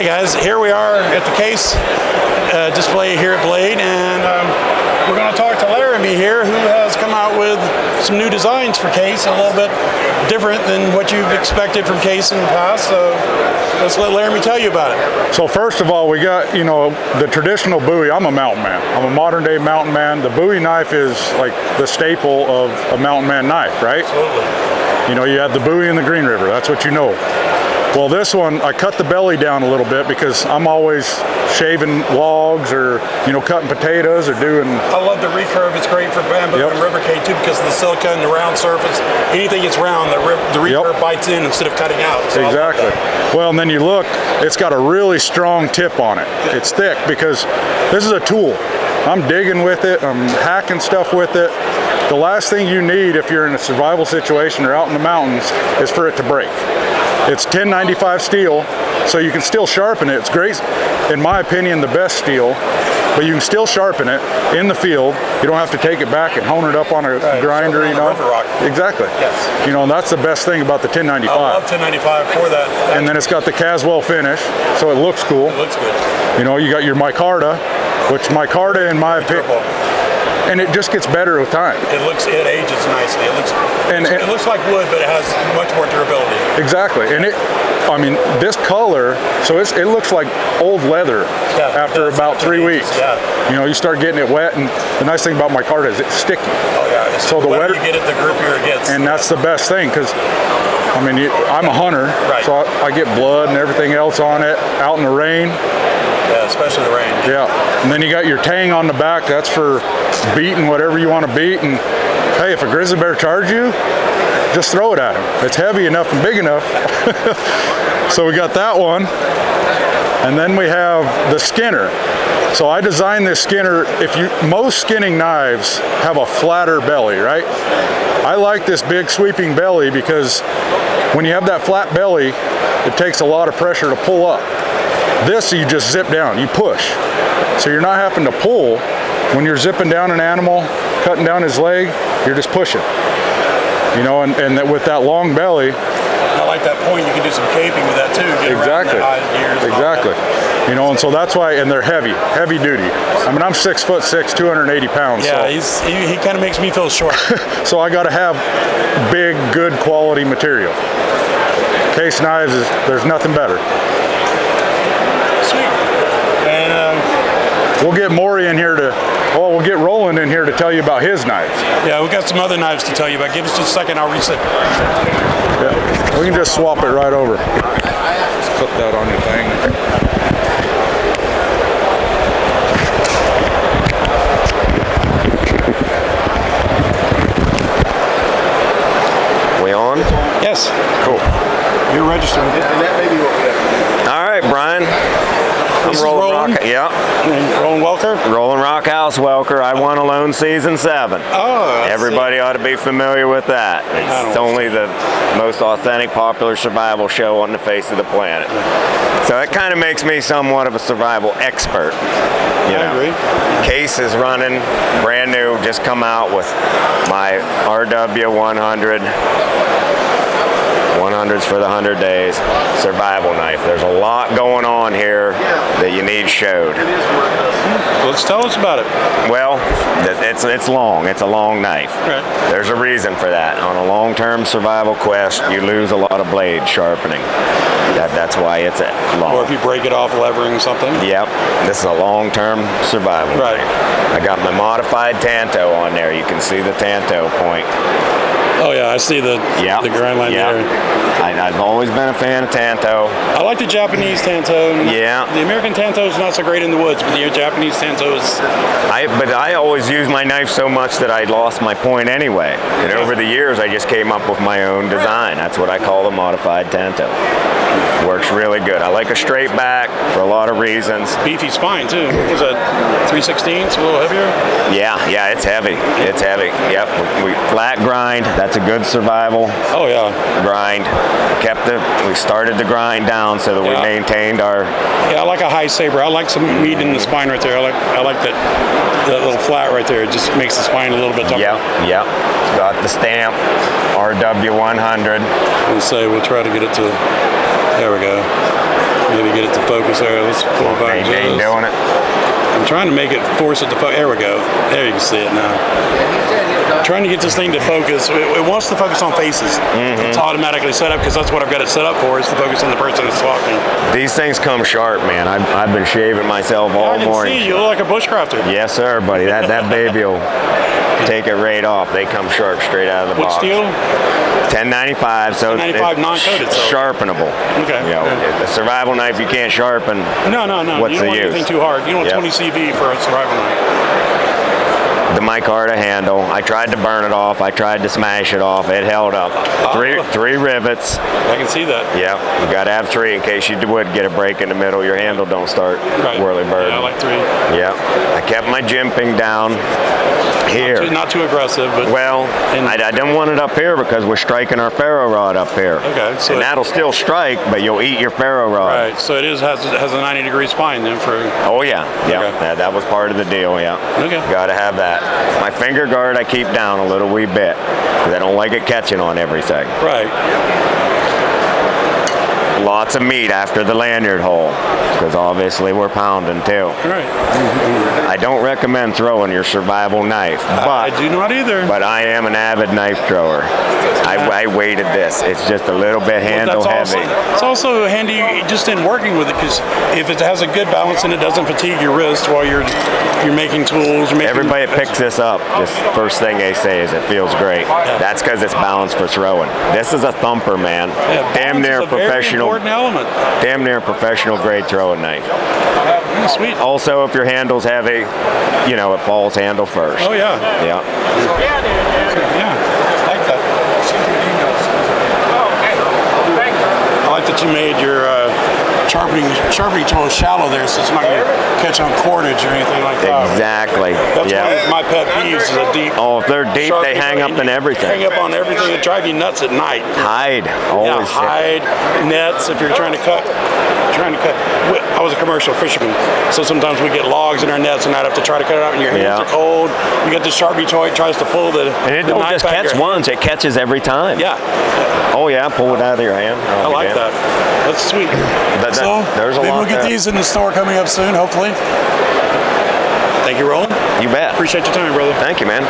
Hey guys, here we are at the case display here at Blade, and we're going to talk to Laramie here, who has come out with some new designs for Case, a little bit different than what you've expected from Case in the past. So let's let Laramie tell you about it. So first of all, we got, the traditional Bowie. I'm a mountain man. I'm a modern day mountain man. The Bowie knife is like the staple of a mountain man knife, right? Absolutely. You have the Bowie and the Green River. That's what you know. Well, this one, I cut the belly down a little bit because I'm always shaving logs or, cutting potatoes or doing... I love the recurve. It's great for bamboo and river cane too, because of the silica and the round surface. Anything that's round, the recurve bites in instead of cutting out. So exactly. Well, and then you look, it's got a really strong tip on it. It's thick because this is a tool. I'm digging with it. I'm hacking stuff with it. The last thing you need if you're in a survival situation or out in the mountains is for it to break. It's 1095 steel, so you can still sharpen it. It's great, in my opinion, the best steel, but you can still sharpen it in the field. You don't have to take it back and hone it up on a grinder, River rock. Exactly. Yes. And that's the best thing about the 1095. I love 1095 for that. And then it's got the Caswell finish, so it looks cool. It looks good. You got your micarta, which micarta, in my opinion, and it just gets better with time. It ages nicely. It looks like wood, but it has much more durability. Exactly, and this color, so it looks like old leather after about 3 weeks. Yeah. You start getting it wet, and the nice thing about micarta is it's sticky. Oh yeah. So the wetter you get it, the grippier it gets. And that's the best thing, because I'm a hunter, right. so I get blood and everything else on it out in the rain. Yeah, especially the rain. Yeah, and then you got your tang on the back. That's for beating whatever you want to beat. And hey, if a grizzly bear charges you, just throw it at him. It's heavy enough and big enough. So we got that one. And then we have the Skinner. So I designed this Skinner. Most skinning knives have a flatter belly, right? I like this big sweeping belly because when you have that flat belly, it takes a lot of pressure to pull up. This, you just zip down, you push. So you're not having to pull. When you're zipping down an animal, cutting down his leg, you're just pushing. And that with that long belly. I like that point. You can do some caping with that too. Exactly. Exactly. And so that's why, and they're heavy duty. I'm 6'6", 280 pounds. Yeah, so. He kind of makes me feel short. So I got to have big, good quality material. Case knives, there's nothing better. We'll get Maury in here we'll get Roland in here to tell you about his knives. Yeah, we've got some other knives to tell you about. Give us just a second, I'll reset. Yeah, we can just swap it right over. Just clip that on your thing. We on? Yes. Cool. You're registered. All right, Brian. I'm Roland. Yeah. Roland Welker? Roland Rockhouse Welker. I won Alone Season 7. Oh, everybody ought to be familiar with that. It's only the most authentic, popular survival show on the face of the planet. So it kind of makes me somewhat of a survival expert. I agree. Case is running, brand new, just come out with my RW100. 100s for the 100 days survival knife. There's a lot going on here that you need showed. Let's tell us about it. Well, it's long. It's a long knife. Right. There's a reason for that. On a long-term survival quest, you lose a lot of blade sharpening. That's why it's long. Or if you break it off levering something. Yep. This is a long-term survival knife. I got my modified Tanto on there. You can see the Tanto point. Oh yeah, I see the grind line there. I've always been a fan of Tanto. I like the Japanese Tanto. Yeah. The American Tanto is not so great in the woods, but the Japanese Tanto is... But I always used my knife so much that I lost my point anyway. And over the years, I just came up with my own design. That's what I call the modified Tanto. Works really good. I like a straight back for a lot of reasons. Beefy spine too. Is that 3/16? A little heavier? Yeah, it's heavy. It's heavy. Yep. We flat grind. That's a good survival. Oh yeah. Grind. We started the grind down so that we maintained our. Yeah, I like a high saber. I like some meat in the spine right there. I like that little flat right there. It just makes the spine a little bit tougher. Yep. Got the stamp RW100. Let's say we'll try to get it to. There we go. Maybe get it to focus there. Let's pull it back. Ain't just. doing it. I'm trying to make it, force it to focus. There we go. There you can see it now. Trying to get this thing to focus. It wants to focus on faces. It's automatically set up because that's what I've got it set up for, is to focus on the person that's talking. These things come sharp, man. I've been shaving myself all I can morning. see you look like a bushcrafter. Yes, sir, buddy. That baby will take it right off. They come sharp straight out of the What box. steel? 1095, so 1095 non-coated, so. sharpenable. Okay. You know, Yeah. a survival knife you can't sharpen. No. What's You the don't want use? anything too hard. You don't want Yep. 20 CV for a survival knife. The micarta handle. I tried to burn it off. I tried to smash it off. It held up. Three rivets. I can see that. Yeah, you got to have three in case you would get a break in the middle. Your handle don't start Right. whirly bird. Yeah, I like 3. Yeah, I kept my jimping down here. Not too aggressive, but Well, I didn't want it up here because we're striking our ferro rod up here. Okay, so and that'll still strike, but you'll eat your ferro rod. right. So it has a 90-degree spine then for. Oh yeah, yeah. Okay. That was part of the deal. Yeah. Okay. Got to have that. My finger guard I keep down a little wee bit because I don't like it catching on everything. Right. Lots of meat after the lanyard hole because obviously we're pounding too. Right. I don't recommend throwing your survival knife, I but do not either. but I am an avid knife thrower. I weighted this. It's just a little bit handle That's heavy. it's also handy just in working with it because if it has a good balance and it doesn't fatigue your wrist while you're making tools. You're making, Everybody picks this up. Just first thing they say is it feels great. That's because it's balanced for throwing. This is a thumper, man. Yeah, Damn balance near is a very professional. important element. Damn near professional grade throwing knife. Sweet. Also, if your handle's heavy, you know it falls handle first. Oh yeah. Yeah. Yeah. I like that. I like that you made your sharpening tool shallow there, so it's not going to catch on cordage or anything like that. Exactly. That's Yeah. one of my pet peeves is a deep. Oh, if they're deep, they hang up in everything. Hang up on everything. It drive you nuts at night. Hide. Yeah, Always. hide, nets. If you're trying to cut. I was a commercial fisherman, so sometimes we get logs in our nets, and I'd have to try to cut it out, and your hands Yeah. are cold. You get the Sharpie toy, it tries to pull the. And it the don't knife just out catch your- once, it catches every time. Yeah, Oh yeah, pull it out of your hand. I like that. That's sweet. So there's a maybe lot we'll get there. these in the store coming up soon, hopefully. Thank you, Roland. You bet. Appreciate your time, brother. Thank you, man.